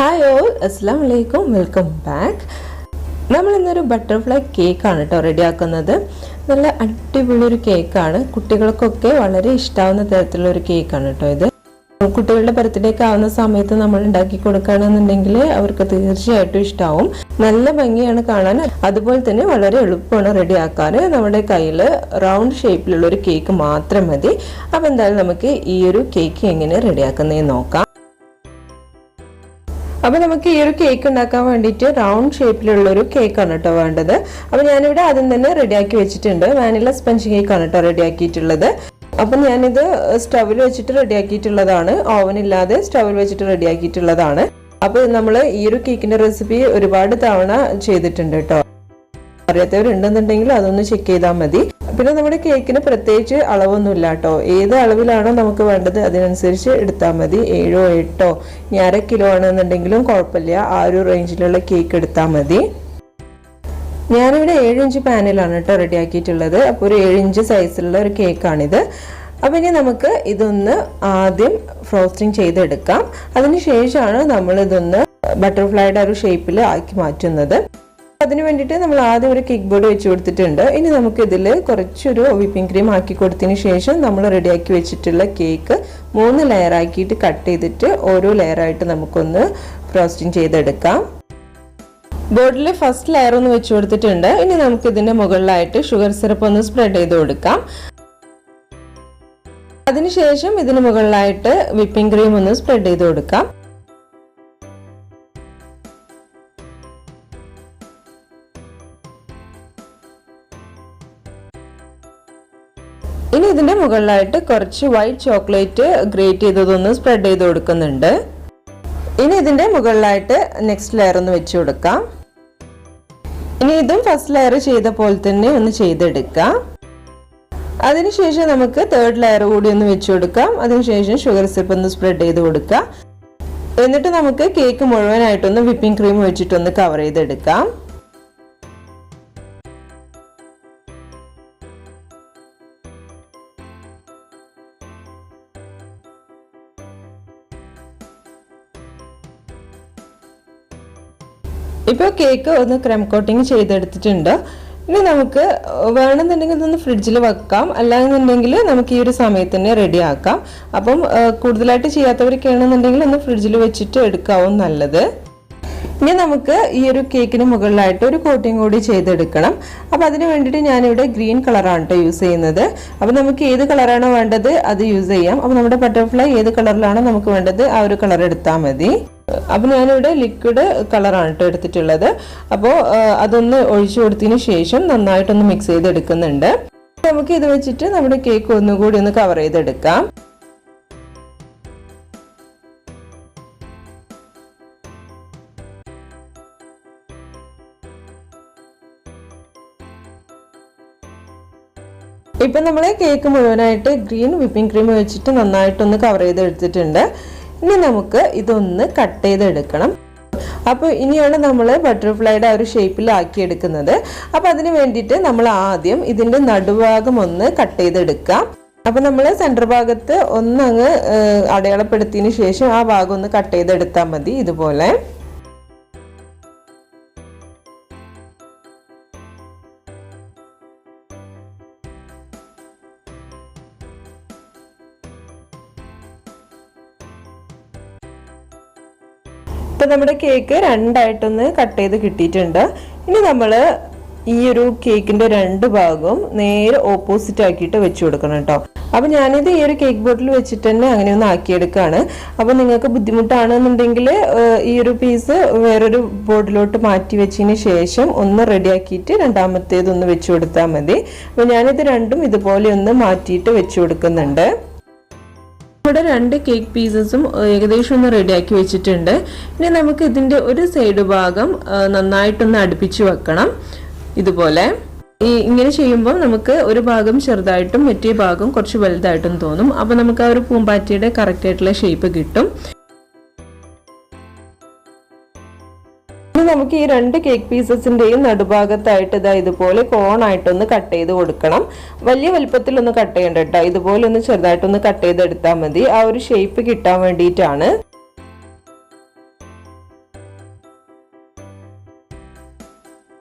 Hi all, അസ്സലാം വലൈക്കും, welcome back. നമ്മൾ ഇന്നൊരു ബട്ടർഫ്ലൈ കേക്കാണ് കേട്ടോ റെഡിയാക്കുന്നത്. നല്ല അടിപൊളിയൊരു കേക്കാണ്. കുട്ടികൾക്കൊക്കെ വളരെ ഇഷ്ടമാവുന്ന തരത്തിലുള്ളൊരു കേക്കാണ് കേട്ടോ ഇത്. കുട്ടികളുടെ ബർത്ത്ഡേക്ക് ആവുന്ന സമയത്ത് നമ്മൾ ഉണ്ടാക്കി കൊടുക്കുകയാണെന്നുണ്ടെങ്കിൽ അവർക്ക് തീർച്ചയായിട്ടും ഇഷ്ടമാവും. നല്ല ഭംഗിയാണ് കാണാൻ, അതുപോലെ തന്നെ വളരെ എളുപ്പമാണ് റെഡിയാക്കാൻ. നമ്മുടെ കയ്യിൽ റൗണ്ട് ഷേപ്പിലുള്ള ഒരു കേക്ക് മാത്രം മതി. അപ്പോൾ എന്തായാലും നമുക്ക് ഈ ഒരു കേക്ക് എങ്ങനെ റെഡിയാക്കുന്നതെന്ന് നോക്കാം. അപ്പോൾ നമുക്ക് ഈ ഒരു കേക്ക് ഉണ്ടാക്കാൻ വേണ്ടിയിട്ട് റൗണ്ട് ഷേപ്പിലുള്ള ഒരു കേക്കാണ് കേട്ടോ വേണ്ടത്. അപ്പോൾ ഞാനിവിടെ ആദ്യം തന്നെ റെഡിയാക്കി വെച്ചിട്ടുണ്ട്. വാനില സ്പഞ്ച് കേക്കാണ് കേട്ടോ റെഡിയാക്കിയിട്ടുള്ളത്. അപ്പം ഞാനിത് സ്റ്റവിൽ വെച്ചിട്ട് റെഡിയാക്കിയിട്ടുള്ളതാണ്, ഓവനില്ലാതെ സ്റ്റവിൽ വെച്ചിട്ട് റെഡിയാക്കിയിട്ടുള്ളതാണ്. അപ്പോൾ നമ്മൾ ഈ ഒരു കേക്കിൻ്റെ റെസിപ്പി ഒരുപാട് തവണ ചെയ്തിട്ടുണ്ട് കേട്ടോ. അറിയാത്തവരുണ്ടെന്നുണ്ടെങ്കിൽ അതൊന്ന് ചെക്ക് ചെയ്താൽ മതി. പിന്നെ നമ്മുടെ കേക്കിന് പ്രത്യേകിച്ച് അളവൊന്നുമില്ല കേട്ടോ. ഏത് അളവിലാണോ നമുക്ക് വേണ്ടത് അതിനനുസരിച്ച് എടുത്താൽ മതി. 7 8 ഇനി 1/2 കിലോ ആണെന്നുണ്ടെങ്കിലും കുഴപ്പമില്ല. ആ ഒരു റേഞ്ചിലുള്ള കേക്ക് എടുത്താൽ മതി. ഞാനിവിടെ 7 ഇഞ്ച് പാനിലാണ് കേട്ടോ റെഡിയാക്കിയിട്ടുള്ളത്. അപ്പോൾ ഒരു 7 ഇഞ്ച് സൈസിലുള്ള ഒരു കേക്കാണിത്. അപ്പം ഇനി നമുക്ക് ഇതൊന്ന് ആദ്യം ഫ്രോസ്റ്റിംഗ് ചെയ്തെടുക്കാം. അതിനുശേഷമാണ് നമ്മളിതൊന്ന് ബട്ടർഫ്ലൈയുടെ ഒരു ഷേപ്പിൽ ആക്കി മാറ്റുന്നത്. അതിന് വേണ്ടിയിട്ട് നമ്മൾ ആദ്യം ഒരു കേക്ക് ബോർഡ് വെച്ച് കൊടുത്തിട്ടുണ്ട്. ഇനി നമുക്ക് ഇതിൽ കുറച്ചൊരു വിപ്പിംഗ് ക്രീം ആക്കി കൊടുത്തതിന് ശേഷം നമ്മൾ റെഡിയാക്കി വെച്ചിട്ടുള്ള കേക്ക് 3 ലെയർ ആക്കിയിട്ട് കട്ട് ചെയ്തിട്ട് ഓരോ ലെയറായിട്ട് നമുക്കൊന്ന് ഫ്രോസ്റ്റിംഗ് ചെയ്തെടുക്കാം. ബോർഡിൽ ഫസ്റ്റ് ലെയർ ഒന്ന് വെച്ച് കൊടുത്തിട്ടുണ്ട്. ഇനി നമുക്ക് ഇതിൻ്റെ മുകളിലായിട്ട് ഷുഗർ സിറപ്പ് ഒന്ന് സ്പ്രെഡ് ചെയ്ത് കൊടുക്കാം. അതിനുശേഷം ഇതിന് മുകളിലായിട്ട് വിപ്പിംഗ് ക്രീം ഒന്ന് സ്പ്രെഡ് ചെയ്ത് കൊടുക്കാം. ഇനി ഇതിന്റെ മുകളിലായിട്ട് കുറച്ച് വൈറ്റ് ചോക്ലേറ്റ് ഗ്രേറ്റ് ചെയ്തതൊന്ന് സ്പ്രെഡ് ചെയ്ത് കൊടുക്കുന്നുണ്ട്. ഇനി ഇതിന്റെ മുകളിലായിട്ട് നെക്സ്റ്റ് ലെയർ ഒന്ന് വെച്ച് കൊടുക്കാം. ഇനി ഇതും ഫസ്റ്റ് ലെയർ ചെയ്ത പോലെ തന്നെ ഒന്ന് ചെയ്തെടുക്കാം. അതിനുശേഷം നമുക്ക് തേർഡ് ലെയർ കൂടി ഒന്ന് വെച്ച് കൊടുക്കാം. അതിനുശേഷം ഷുഗർ സിറപ്പ് ഒന്ന് സ്പ്രെഡ് ചെയ്ത് കൊടുക്കാം. എന്നിട്ട് നമുക്ക് കേക്ക് മുഴുവനായിട്ടൊന്ന് വിപ്പിംഗ് ക്രീം വെച്ചിട്ടൊന്ന് കവർ ചെയ്തെടുക്കാം. ഇപ്പോൾ കേക്ക് ഒന്ന് ക്രീം കോട്ടിങ് ചെയ്തെടുത്തിട്ടുണ്ട്. ഇനി നമുക്ക് വേണമെന്നുണ്ടെങ്കിൽ ഇതൊന്ന് ഫ്രിഡ്ജിൽ വെക്കാം, അല്ലാന്നുണ്ടെങ്കിൽ നമുക്ക് ഈ ഒരു സമയത്ത് തന്നെ റെഡി ആക്കാം. അപ്പം കൂടുതലായിട്ട് ചെയ്യാത്തവരൊക്കെയാണെന്നുണ്ടെങ്കിൽ ഒന്ന് ഫ്രിഡ്ജിൽ വെച്ചിട്ട് എടുക്കാവും നല്ലത്. ഇനി നമുക്ക് ഈ ഒരു കേക്കിന് മുകളിലായിട്ട് ഒരു കോട്ടിങ് കൂടി ചെയ്തെടുക്കണം. അപ്പോൾ അതിന് വേണ്ടിയിട്ട് ഞാനിവിടെ ഗ്രീൻ കളറാണ് കേട്ടോ യൂസ് ചെയ്യുന്നത്. അപ്പോൾ നമുക്ക് ഏത് കളറാണോ വേണ്ടത് അത് യൂസ് ചെയ്യാം. അപ്പോൾ നമ്മുടെ ബട്ടർഫ്ലൈ ഏത് കളറിലാണോ നമുക്ക് വേണ്ടത് ആ ഒരു കളർ എടുത്താൽ മതി. അപ്പോൾ ഞാനിവിടെ ലിക്വിഡ് കളറാണ് കേട്ടോ എടുത്തിട്ടുള്ളത്. അപ്പോൾ അതൊന്ന് ഒഴിച്ചു കൊടുത്തതിന് ശേഷം നന്നായിട്ടൊന്ന് മിക്സ് ചെയ്തെടുക്കുന്നുണ്ട്. നമുക്ക് ഇത് വെച്ചിട്ട് നമ്മുടെ കേക്ക് ഒന്നുകൂടി ഒന്ന് കവർ ചെയ്തെടുക്കാം. ഇപ്പം നമ്മൾ കേക്ക് മുഴുവനായിട്ട് ഗ്രീൻ വിപ്പിംഗ് ക്രീം വെച്ചിട്ട് നന്നായിട്ടൊന്ന് കവർ ചെയ്തെടുത്തിട്ടുണ്ട്. ഇനി നമുക്ക് ഇതൊന്ന് കട്ട് ചെയ്തെടുക്കണം. അപ്പോൾ ഇനിയാണ് നമ്മൾ ബട്ടർഫ്ലൈയുടെ ആ ഒരു ഷേപ്പിലാക്കി എടുക്കുന്നത്. അപ്പോൾ അതിന് വേണ്ടിയിട്ട് നമ്മൾ ആദ്യം ഇതിൻ്റെ നടുഭാഗം ഒന്ന് കട്ട് ചെയ്തെടുക്കാം. അപ്പോൾ നമ്മൾ സെൻറ്റർ ഭാഗത്ത് ഒന്നങ്ങ് അടയാളപ്പെടുത്തിയതിന് ശേഷം ആ ഭാഗം ഒന്ന് കട്ട് ചെയ്തെടുത്താൽ മതി ഇതുപോലെ. ഇപ്പം നമ്മുടെ കേക്ക് രണ്ടായിട്ടൊന്ന് കട്ട് ചെയ്ത് കിട്ടിയിട്ടുണ്ട്. ഇനി നമ്മൾ ഈ ഒരു കേക്കിൻ്റെ 2 ഭാഗവും നേരെ ഓപ്പോസിറ്റ് ആക്കിയിട്ട് വെച്ച് കൊടുക്കണം കേട്ടോ. അപ്പോൾ ഞാനിത് ഈ ഒരു കേക്ക് ബോട്ടിൽ വെച്ചിട്ട് തന്നെ അങ്ങനെ ഒന്ന് ആക്കിയെടുക്കുകയാണ്. അപ്പോൾ നിങ്ങൾക്ക് ബുദ്ധിമുട്ടാണെന്നുണ്ടെങ്കിൽ ഈ ഒരു പീസ് വേറൊരു ബോർഡിലോട്ട് മാറ്റി വെച്ചതിന് ശേഷം ഒന്ന് റെഡിയാക്കിയിട്ട് രണ്ടാമത്തേതൊന്ന് വെച്ച് കൊടുത്താൽ മതി. അപ്പോൾ ഞാനിത് രണ്ടും ഇതുപോലെ ഒന്ന് മാറ്റിയിട്ട് വെച്ച് കൊടുക്കുന്നുണ്ട്. ഇവിടെ 2 കേക്ക് പീസസും ഏകദേശം ഒന്ന് റെഡിയാക്കി വെച്ചിട്ടുണ്ട്. ഇനി നമുക്ക് ഇതിൻ്റെ ഒരു സൈഡ് ഭാഗം നന്നായിട്ടൊന്ന് അടുപ്പിച്ച് വെക്കണം ഇതുപോലെ. ഇങ്ങനെ ചെയ്യുമ്പോൾ നമുക്ക് ഒരു ഭാഗം ചെറുതായിട്ടും മറ്റേ ഭാഗം കുറച്ച് വലുതായിട്ടും തോന്നും. അപ്പോൾ നമുക്ക് ആ ഒരു പൂമ്പാറ്റയുടെ കറക്റ്റ് ആയിട്ടുള്ള ഷേപ്പ് കിട്ടും. നമുക്ക് ഈ 2 കേക്ക് പീസസിന്റെയും നടുഭാഗത്തായിട്ട് ഇതാ ഇതുപോലെ കോണായിട്ടൊന്ന് കട്ട് ചെയ്ത് കൊടുക്കണം. വലിയ വലുപ്പത്തിലൊന്ന് കട്ട് ചെയ്യണ്ട കേട്ടോ, ഇതുപോലെ ഒന്ന് ചെറുതായിട്ടൊന്ന് കട്ട് ചെയ്തെടുത്താൽ മതി. ആ ഒരു ഷേപ്പ് കിട്ടാൻ വേണ്ടിയിട്ടാണ്.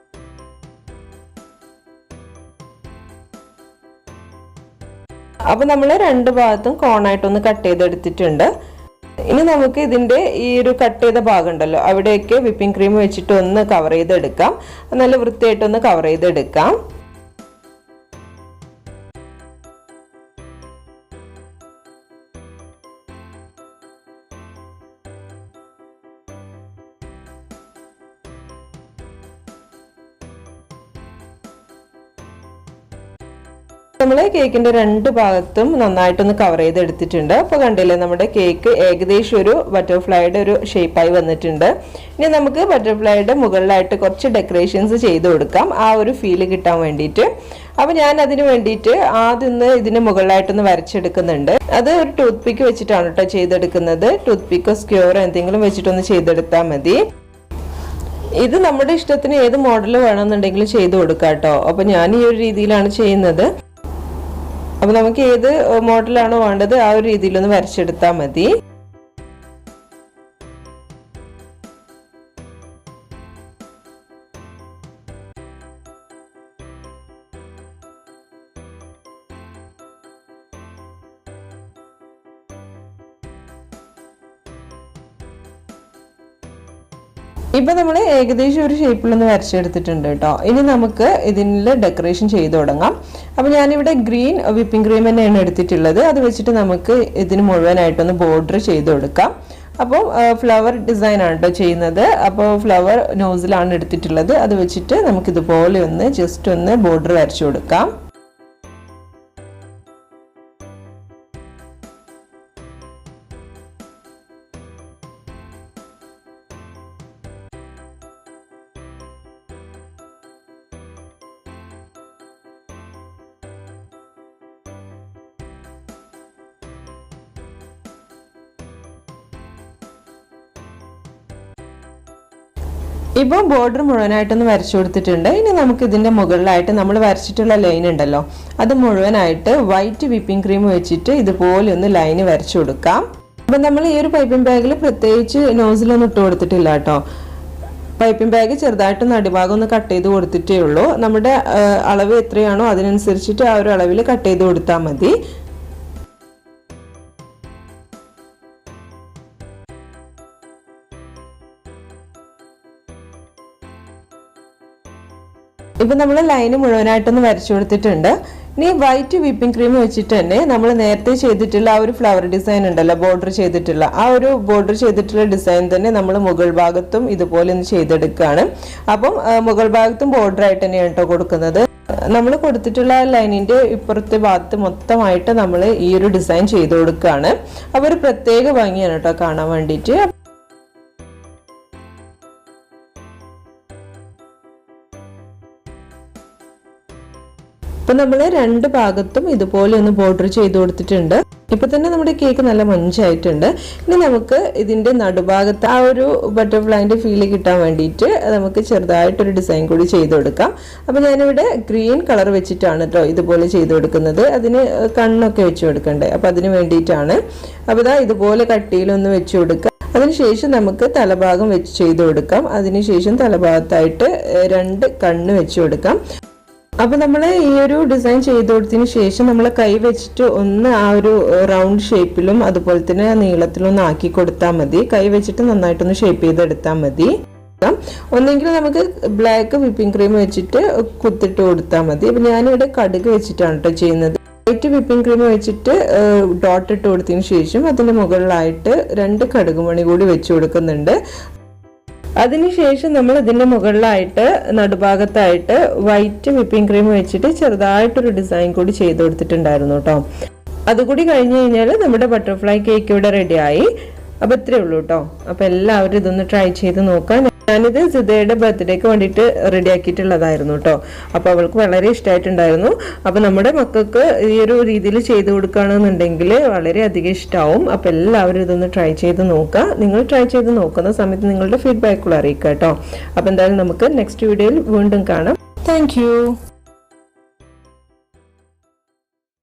അപ്പോൾ നമ്മൾ രണ്ട് ഭാഗത്തും കോണായിട്ടൊന്ന് കട്ട് ചെയ്തെടുത്തിട്ടുണ്ട്. ഇനി നമുക്ക് ഇതിൻ്റെ ഈ ഒരു കട്ട് ചെയ്ത ഭാഗം ഉണ്ടല്ലോ അവിടെയൊക്കെ വിപ്പിംഗ് ക്രീം വെച്ചിട്ട് ഒന്ന് കവർ ചെയ്തെടുക്കാം. നല്ല വൃത്തിയായിട്ടൊന്ന് കവർ ചെയ്തെടുക്കാം. നമ്മൾ കേക്കിന്റെ രണ്ട് ഭാഗത്തും നന്നായിട്ടൊന്ന് കവർ ചെയ്തെടുത്തിട്ടുണ്ട്. അപ്പോൾ കണ്ടില്ലേ നമ്മുടെ കേക്ക് ഏകദേശം ഒരു ബട്ടർഫ്ലൈയുടെ ഒരു ഷേപ്പായി വന്നിട്ടുണ്ട്. ഇനി നമുക്ക് ബട്ടർഫ്ലൈയുടെ മുകളിലായിട്ട് കുറച്ച് ഡെക്കറേഷൻസ് ചെയ്ത് കൊടുക്കാം, ആ ഒരു ഫീല് കിട്ടാൻ വേണ്ടിയിട്ട്. അപ്പോൾ ഞാൻ അതിന് വേണ്ടിയിട്ട് ആദ്യം ഇതിന് മുകളിലായിട്ടൊന്ന് വരച്ചെടുക്കുന്നുണ്ട്. അത് ഒരു ടൂത്ത് പിക്ക് വെച്ചിട്ടാണ് കേട്ടോ ചെയ്തെടുക്കുന്നത്. ടൂത്ത് പിക്കോ സ്ക്യൂറോ എന്തെങ്കിലും വെച്ചിട്ടൊന്ന് ചെയ്തെടുത്താൽ മതി. ഇത് നമ്മുടെ ഇഷ്ടത്തിന് ഏത് മോഡൽ വേണമെന്നുണ്ടെങ്കിലും ചെയ്ത് കൊടുക്കാം കേട്ടോ. അപ്പോൾ ഞാൻ ഈ ഒരു രീതിയിലാണ് ചെയ്യുന്നത്. അപ്പോൾ നമുക്ക് ഏത് മോഡലാണോ വേണ്ടത് ആ ഒരു രീതിയിലൊന്ന് വരച്ചെടുത്താൽ മതി. ഇപ്പൊ നമ്മൾ ഏകദേശം ഒരു ഷേപ്പിലൊന്ന് വരച്ചെടുത്തിട്ടുണ്ട് കേട്ടോ. ഇനി നമുക്ക് ഇതിൽ ഡെക്കറേഷൻ ചെയ്ത് തുടങ്ങാം. അപ്പോൾ ഞാനിവിടെ ഗ്രീൻ വിപ്പിംഗ് ക്രീം തന്നെയാണ് എടുത്തിട്ടുള്ളത്. അത് വെച്ചിട്ട് നമുക്ക് ഇതിന് മുഴുവനായിട്ടൊന്ന് ബോർഡർ ചെയ്ത് കൊടുക്കാം. അപ്പോൾ ഫ്ലവർ ഡിസൈൻ ആണ് കേട്ടോ ചെയ്യുന്നത്. അപ്പോൾ ഫ്ലവർ നോസിലാണ് എടുത്തിട്ടുള്ളത്. അത് വെച്ചിട്ട് നമുക്കിതുപോലെ ഒന്ന് ജസ്റ്റ് ഒന്ന് ബോർഡർ വരച്ചു കൊടുക്കാം. ഇപ്പോൾ ബോർഡർ മുഴുവനായിട്ടൊന്ന് വരച്ചു കൊടുത്തിട്ടുണ്ട്. ഇനി നമുക്ക് ഇതിൻ്റെ മുകളിലായിട്ട് നമ്മൾ വരച്ചിട്ടുള്ള ലൈൻ ഉണ്ടല്ലോ അത് മുഴുവനായിട്ട് വൈറ്റ് വിപ്പിംഗ് ക്രീം വെച്ചിട്ട് ഇതുപോലെ ഒന്ന് ലൈന് വരച്ചു കൊടുക്കാം. അപ്പം നമ്മൾ ഈ ഒരു പൈപ്പിംഗ് ബാഗിൽ പ്രത്യേകിച്ച് നോസിലൊന്നും ഇട്ട് കൊടുത്തിട്ടില്ല കേട്ടോ. പൈപ്പിംഗ് ബാഗ് ചെറുതായിട്ടൊന്ന് അടിഭാഗം ഒന്ന് കട്ട് ചെയ്ത് കൊടുത്തിട്ടേ ഉള്ളൂ. നമ്മുടെ അളവ് എത്രയാണോ അതിനനുസരിച്ചിട്ട് ആ ഒരു അളവിൽ കട്ട് ചെയ്ത് കൊടുത്താൽ മതി. ഇപ്പം നമ്മൾ ലൈന് മുഴുവനായിട്ടൊന്ന് വരച്ചു കൊടുത്തിട്ടുണ്ട്. ഇനി വൈറ്റ് വിപ്പിംഗ് ക്രീം വെച്ചിട്ട് തന്നെ നമ്മൾ നേരത്തെ ചെയ്തിട്ടുള്ള ആ ഒരു ഫ്ലവർ ഡിസൈൻ ഉണ്ടല്ലോ ബോർഡർ ചെയ്തിട്ടുള്ള ആ ഒരു ബോർഡർ ചെയ്തിട്ടുള്ള ഡിസൈൻ തന്നെ നമ്മൾ മുകൾ ഭാഗത്തും ഇതുപോലെ ഒന്ന് ചെയ്തെടുക്കുകയാണ്. അപ്പം മുകൾ ഭാഗത്തും ബോർഡർ ആയിട്ട് തന്നെയാണ് കേട്ടോ കൊടുക്കുന്നത്. നമ്മൾ കൊടുത്തിട്ടുള്ള ലൈനിന്റെ ഇപ്പുറത്തെ ഭാഗത്ത് മൊത്തമായിട്ട് നമ്മൾ ഈ ഒരു ഡിസൈൻ ചെയ്ത് കൊടുക്കുകയാണ്. അപ്പോൾ ഒരു പ്രത്യേക ഭംഗിയാണ് കേട്ടോ കാണാൻ വേണ്ടിയിട്ട്. അപ്പോൾ നമ്മൾ രണ്ട് ഭാഗത്തും ഇതുപോലെ ഒന്ന് ബോർഡർ ചെയ്ത് കൊടുത്തിട്ടുണ്ട്. ഇപ്പൊ തന്നെ നമ്മുടെ കേക്ക് നല്ല മഞ്ചായിട്ടുണ്ട്. ഇനി നമുക്ക് ഇതിന്റെ നടുഭാഗത്ത് ആ ഒരു ബട്ടർഫ്ലൈന്റെ ഫീല് കിട്ടാൻ വേണ്ടിയിട്ട് നമുക്ക് ചെറുതായിട്ടൊരു ഡിസൈൻ കൂടി ചെയ്ത് കൊടുക്കാം. അപ്പോൾ ഞാനിവിടെ ഗ്രീൻ കളർ വെച്ചിട്ടാണ് കേട്ടോ ഇതുപോലെ ചെയ്ത് കൊടുക്കുന്നത്. അതിന് കണ്ണൊക്കെ വെച്ച് കൊടുക്കണ്ടേ, അപ്പോൾ അതിന് വേണ്ടിയിട്ടാണ്. അപ്പോൾ ഇതാ ഇതുപോലെ കട്ടിയിലൊന്ന് വെച്ച് കൊടുക്കാം. അതിനുശേഷം നമുക്ക് തലഭാഗം വെച്ച് ചെയ്ത് കൊടുക്കാം. അതിനുശേഷം തലഭാഗത്തായിട്ട് രണ്ട് കണ്ണ് വെച്ച് കൊടുക്കാം. അപ്പോൾ നമ്മൾ ഈ ഒരു ഡിസൈൻ ചെയ്ത് കൊടുത്തതിന് ശേഷം നമ്മൾ കൈ വെച്ചിട്ട് ഒന്ന് ആ ഒരു റൗണ്ട് ഷേപ്പിലും അതുപോലെ തന്നെ നീളത്തിലും ഒന്ന് ആക്കി കൊടുത്താൽ മതി. കൈ വെച്ചിട്ട് നന്നായിട്ടൊന്ന് ഷേപ്പ് ചെയ്തെടുത്താൽ മതി. ഒന്നെങ്കിൽ നമുക്ക് ബ്ലാക്ക് വിപ്പിംഗ് ക്രീം വെച്ചിട്ട് കുത്തിട്ട് കൊടുത്താൽ മതി. അപ്പം ഞാനിവിടെ കടുക് വെച്ചിട്ടാണ് കേട്ടോ ചെയ്യുന്നത്. വൈറ്റ് വിപ്പിംഗ് ക്രീം വെച്ചിട്ട് ഡോട്ട് ഇട്ട് കൊടുത്തതിന് ശേഷം അതിൻ്റെ മുകളിലായിട്ട് രണ്ട് കടുകുമണി കൂടി വെച്ച് കൊടുക്കുന്നുണ്ട്. അതിനുശേഷം നമ്മൾ ഇതിന്റെ മുകളിലായിട്ട് നടുഭാഗത്തായിട്ട് വൈറ്റ് വിപ്പിംഗ് ക്രീം വെച്ചിട്ട് ചെറുതായിട്ടൊരു ഡിസൈൻ കൂടി ചെയ്ത് കൊടുത്തിട്ടുണ്ടായിരുന്നു കേട്ടോ. അതുകൂടി കഴിഞ്ഞ് കഴിഞ്ഞാൽ നമ്മുടെ ബട്ടർഫ്ലൈ കേക്ക് ഇവിടെ റെഡിയായി. അപ്പൊ ഇത്രയേ ഉള്ളൂ കേട്ടോ. അപ്പൊ എല്ലാവരും ഇതൊന്ന് ട്രൈ ചെയ്ത് നോക്കാം. ഞാനിത് സിദയുടെ ബർത്ത്ഡേക്ക് വേണ്ടിയിട്ട് റെഡിയാക്കിയിട്ടുള്ളതായിരുന്നു കേട്ടോ. അപ്പോൾ അവൾക്ക് വളരെ ഇഷ്ടമായിട്ടുണ്ടായിരുന്നു. അപ്പോൾ നമ്മുടെ മക്കൾക്ക് ഈ ഒരു രീതിയിൽ ചെയ്ത് കൊടുക്കുകയാണെന്നുണ്ടെങ്കിൽ വളരെയധികം ഇഷ്ടമാവും. അപ്പോൾ എല്ലാവരും ഇതൊന്ന് ട്രൈ ചെയ്ത് നോക്കുക. നിങ്ങൾ ട്രൈ ചെയ്ത് നോക്കുന്ന സമയത്ത് നിങ്ങളുടെ ഫീഡ്ബാക്കുകൾ അറിയിക്കുക കേട്ടോ. അപ്പോൾ എന്തായാലും നമുക്ക് നെക്സ്റ്റ് വീഡിയോയിൽ വീണ്ടും കാണാം. താങ്ക്